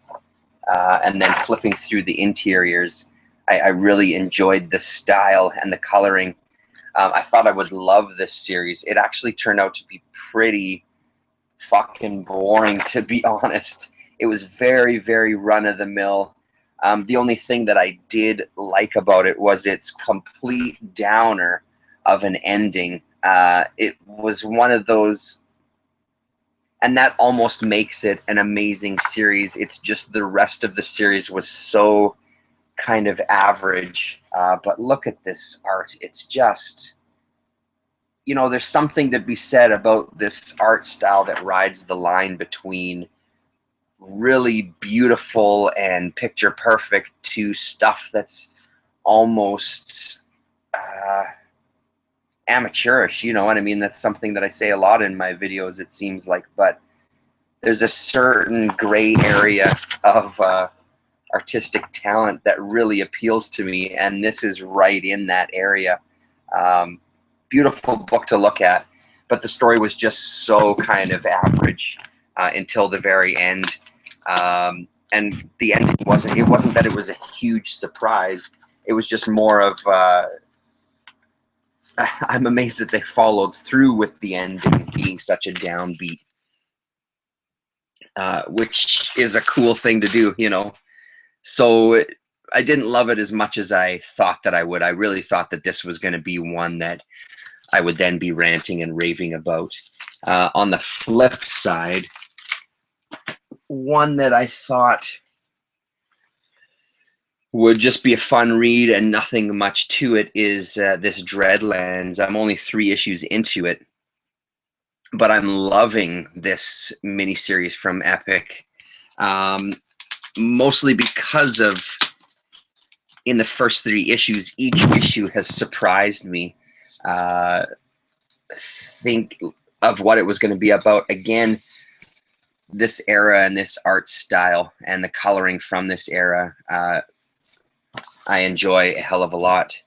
And then flipping through the interiors, I really enjoyed the style and the coloring. I thought I would love this series. It actually turned out to be pretty fucking boring, to be honest. It was very, very run-of-the-mill. The only thing that I did like about it was its complete downer of an ending. It was one of those, and that almost makes it an amazing series. It's just the rest of the series was so kind of average. But look at this art. It's just, you know, there's something to be said about this art style that rides the line between really beautiful and picture perfect to stuff that's almost amateurish, you know what I mean? That's something that I say a lot in my videos, it seems like, but there's a certain gray area of artistic talent that really appeals to me, and this is right in that area. Beautiful book to look at, but the story was just so kind of average until the very end. And the ending wasn't that it was a huge surprise. It was just more of I'm amazed that they followed through with the ending being such a downbeat, which is a cool thing to do, you know. So I didn't love it as much as I thought that I would. I really thought that this was going to be one that I would then be ranting and raving about. On the flip side, one that I thought would just be a fun read and nothing much to it is this Dreadlands. I'm only 3 issues into it, but I'm loving this miniseries from Epic, mostly because of, in the first 3 issues, each issue has surprised me. Think of what it was going to be about. Again, this era and this art style and the coloring from this era, I enjoy a hell of a lot.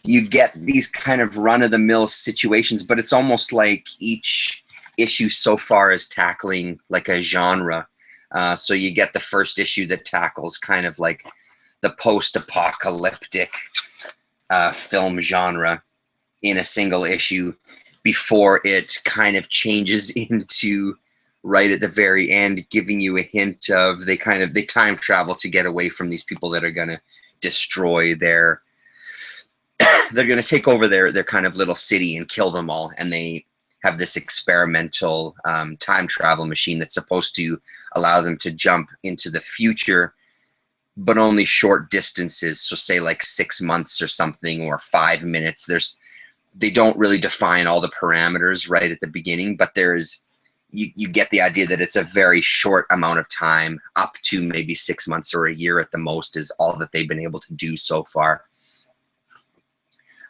You get these kind of run-of-the-mill situations, but it's almost like each issue so far is tackling like a genre. So you get the first issue that tackles kind of like the post-apocalyptic film genre in a single issue before it kind of changes into, right at the very end, giving you a hint of they time travel to get away from these people that are going to destroy their they're going to take over their kind of little city and kill them all, and they have this experimental time travel machine that's supposed to allow them to jump into the future, but only short distances. So say like 6 months or something, or 5 minutes. They don't really define all the parameters right at the beginning, but you get the idea that it's a very short amount of time, up to maybe 6 months or a year at the most is all that they've been able to do so far.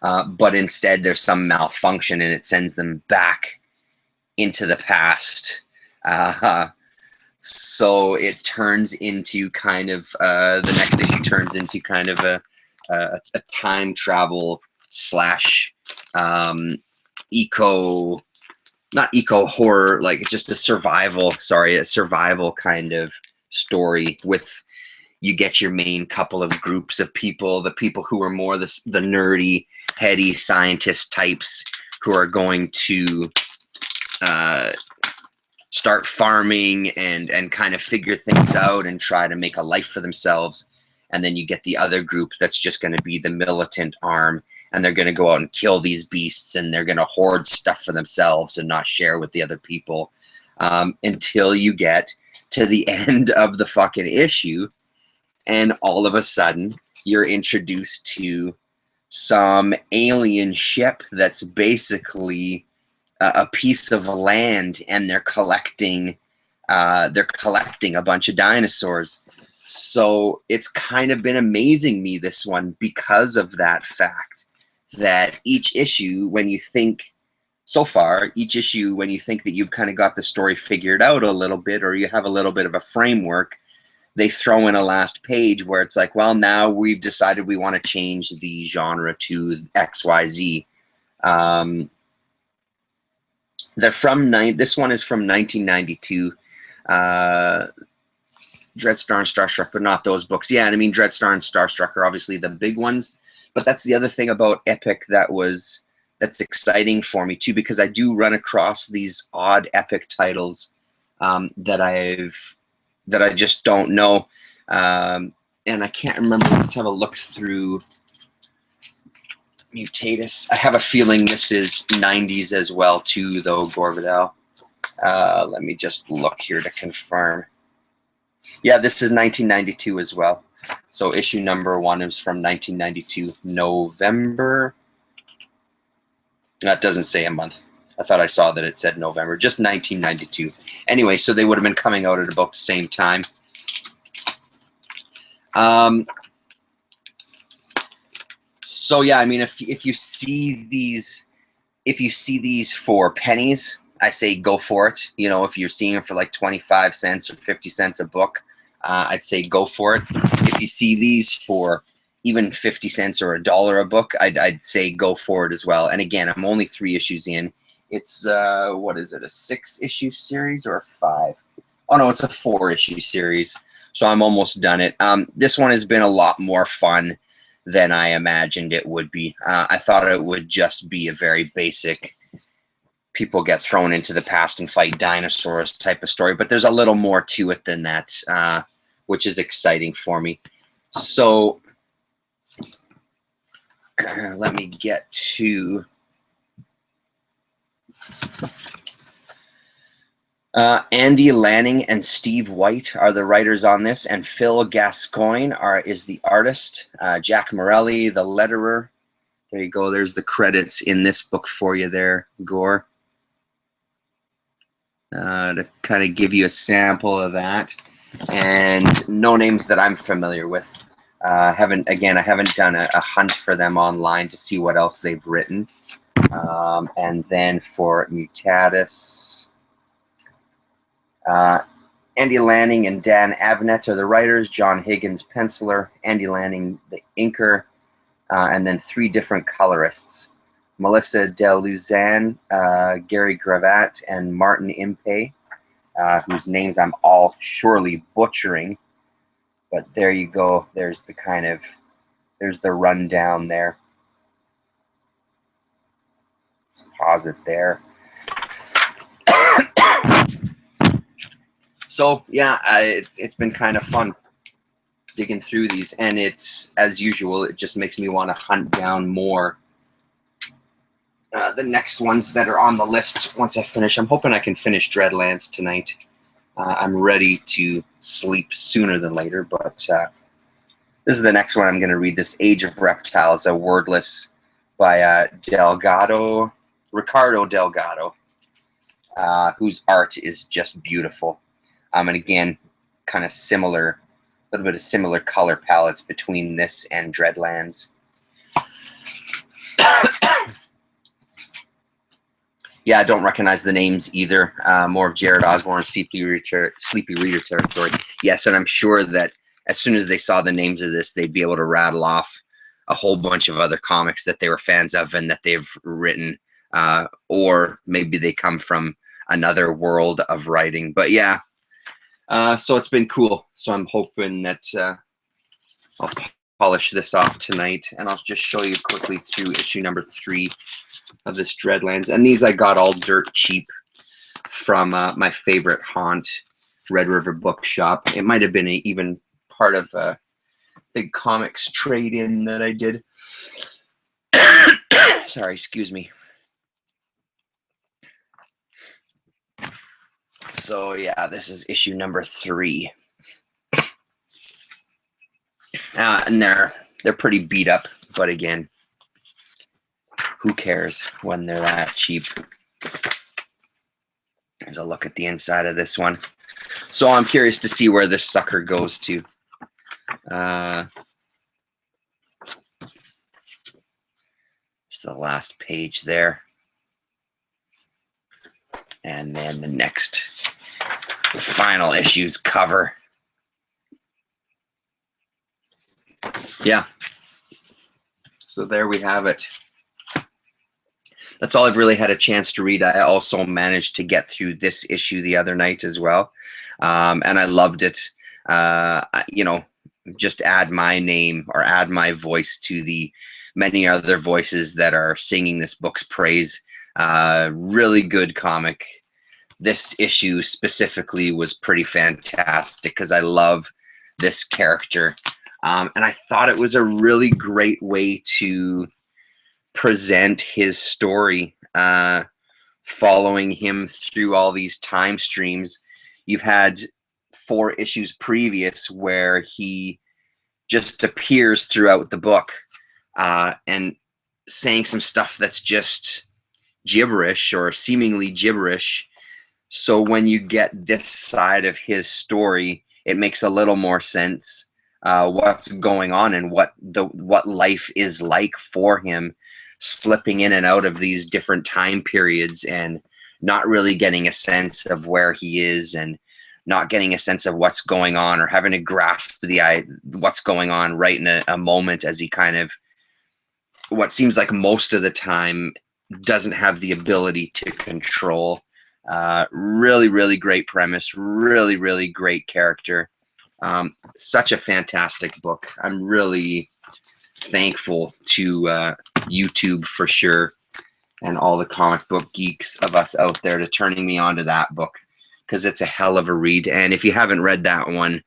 But instead there's some malfunction and it sends them back into the past. So it turns into kind of, the next issue turns into kind of a time travel slash not eco horror, like just a survival kind of story with, you get your main couple of groups of people, the people who are more the nerdy, heady scientist types who are going to start farming and kind of figure things out and try to make a life for themselves. And then you get the other group that's just going to be the militant arm, and they're going to go out and kill these beasts, and they're going to hoard stuff for themselves and not share with the other people, until you get to the end of the fucking issue. And all of a sudden, you're introduced to some alien ship that's basically a piece of land, and they're collecting a bunch of dinosaurs. So it's kind of been amazing me, this one, because of that fact that each issue, when you think that you've kind of got the story figured out a little bit, or you have a little bit of a framework, they throw in a last page where it's like, well, now we've decided we want to change the genre to XYZ. This one is from 1992. Dreadstar and Starstruck, but not those books. Yeah, and I mean, Dreadstar and Starstruck are obviously the big ones, but that's the other thing about Epic that's exciting for me too, because I do run across these odd Epic titles that I just don't know, and I can't remember. Let's have a look through Mutatus. I have a feeling this is 90s as well too, though, Gorvidal. Let me just look here to confirm. Yeah, this is 1992 as well. So issue number 1 is from 1992, November. That doesn't say a month. I thought I saw that it said November, just 1992. Anyway, so they would have been coming out at about the same time. So yeah, I mean, if you see these for pennies, I say go for it. You know, if you're seeing them for like 25 cents or 50 cents a book, I'd say go for it. If you see these for even 50 cents or $1 a book, I'd say go for it as well. And again, I'm only 3 issues in. It's what is it, a 6-issue series or a 5? Oh no, it's a 4-issue series. So I'm almost done it. This one has been a lot more fun than I imagined it would be. I thought it would just be a very basic people get thrown into the past and fight dinosaurs type of story, but there's a little more to it than that, which is exciting for me. So let me get to Andy Lanning and Steve White are the writers on this, and Phil Gascoigne is the artist. Jack Morelli, the letterer. There you go. There's the credits in this book for you there, Gore. To kind of give you a sample of that. And no names that I'm familiar with. I haven't done a hunt for them online to see what else they've written. And then for Mutatis, Andy Lanning and Dan Abnett are the writers, John Higgins penciler, Andy Lanning the inker, and then 3 different colorists, Melissa Deluzan, Gary Gravatt, and Martin Impey, whose names I'm all surely butchering. But there you go. There's the rundown there. Let's pause it there. So yeah, it's been kind of fun digging through these, and it's, as usual, it just makes me want to hunt down more. The next ones that are on the list once I finish. I'm hoping I can finish Dreadlands tonight. I'm ready to sleep sooner than later, but this is the next one I'm going to read. This Age of Reptiles, a Wordless by Ricardo Delgado, whose art is just beautiful. And again, kind of similar, a little bit of similar color palettes between this and Dreadlands. Yeah, I don't recognize the names either. More of Jared Osborne, Sleepy Reader territory. Yes, and I'm sure that as soon as they saw the names of this, they'd be able to rattle off a whole bunch of other comics that they were fans of and that they've written, or maybe they come from another world of writing. But yeah, so it's been cool. So I'm hoping that I'll polish this off tonight, and I'll just show you quickly through issue number 3 of this Dreadlands. And these I got all dirt cheap from my favorite haunt, Red River Bookshop. It might have been even part of a big comics trade-in that I did. Sorry, excuse me. So yeah, this is issue number 3. And they're pretty beat up, but again, who cares when they're that cheap? There's a look at the inside of this one. So I'm curious to see where this sucker goes to. Just the last page there. And then the final issue's cover. Yeah. So there we have it. That's all I've really had a chance to read. I also managed to get through this issue the other night as well. And I loved it. You know, just add my name or add my voice to the many other voices that are singing this book's praise. Really good comic. This issue specifically was pretty fantastic because I love this character. And I thought it was a really great way to present his story, following him through all these time streams. You've had 4 issues previous where he just appears throughout the book and saying some stuff that's just gibberish or seemingly gibberish. So when you get this side of his story, it makes a little more sense. what's going on and what life is like for him, slipping in and out of these different time periods and not really getting a sense of where he is and not getting a sense of what's going on or having to grasp what's going on right in a moment, as he kind of, what seems like most of the time, doesn't have the ability to control. Really, really great premise. Really, really great character. Such a fantastic book. I'm really thankful to YouTube for sure, and all the comic book geeks of us out there, to turning me on to that book, because it's a hell of a read. And if you haven't read that one,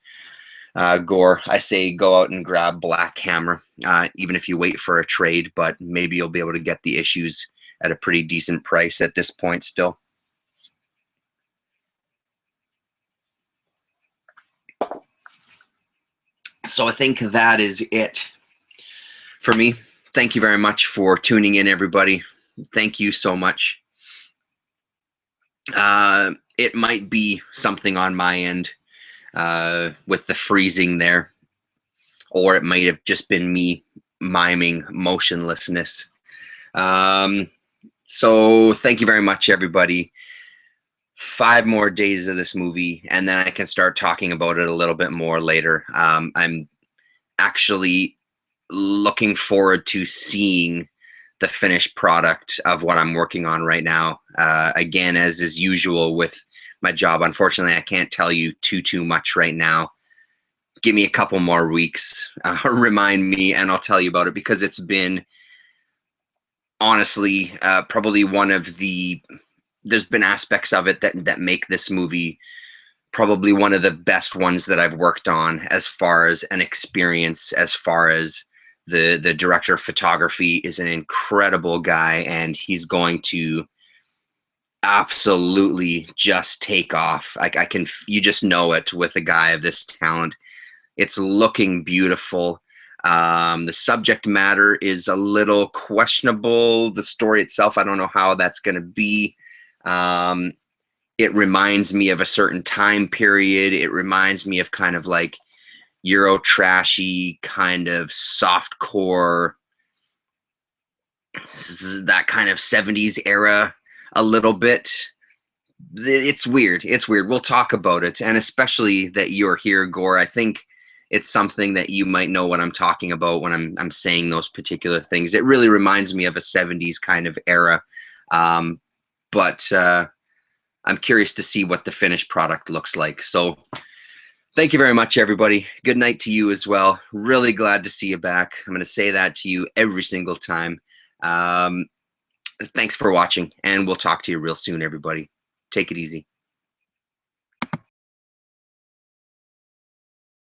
Gore, I say go out and grab Black Hammer, even if you wait for a trade, but maybe you'll be able to get the issues at a pretty decent price at this point still. So I think that is it for me. Thank you very much for tuning in, everybody. Thank you so much. It might be something on my end with the freezing there, or it might have just been me miming motionlessness. So thank you very much, everybody. 5 more days of this movie, and then I can start talking about it a little bit more later. I'm actually looking forward to seeing the finished product of what I'm working on right now. Again, as is usual with my job, unfortunately, I can't tell you too much right now. Give me a couple more weeks, remind me, and I'll tell you about it, because it's been, honestly, probably one of the, there's been aspects of it that make this movie probably one of the best ones that I've worked on, as far as an experience, as far as the director of photography is an incredible guy, and he's going to absolutely just take off. You just know it with a guy of this talent. It's looking beautiful. The subject matter is a little questionable. The story itself, I don't know how that's going to be. It reminds me of a certain time period. It reminds me of kind of like Euro trashy, kind of softcore, that kind of 70s era a little bit. It's weird. It's weird. We'll talk about it. And especially that you're here, Gore, I think it's something that you might know what I'm talking about when I'm saying those particular things. It really reminds me of a 70s kind of era. But I'm curious to see what the finished product looks like. So thank you very much, everybody. Good night to you as well. Really glad to see you back. I'm going to say that to you every single time. Thanks for watching, and we'll talk to you real soon, everybody. Take it easy.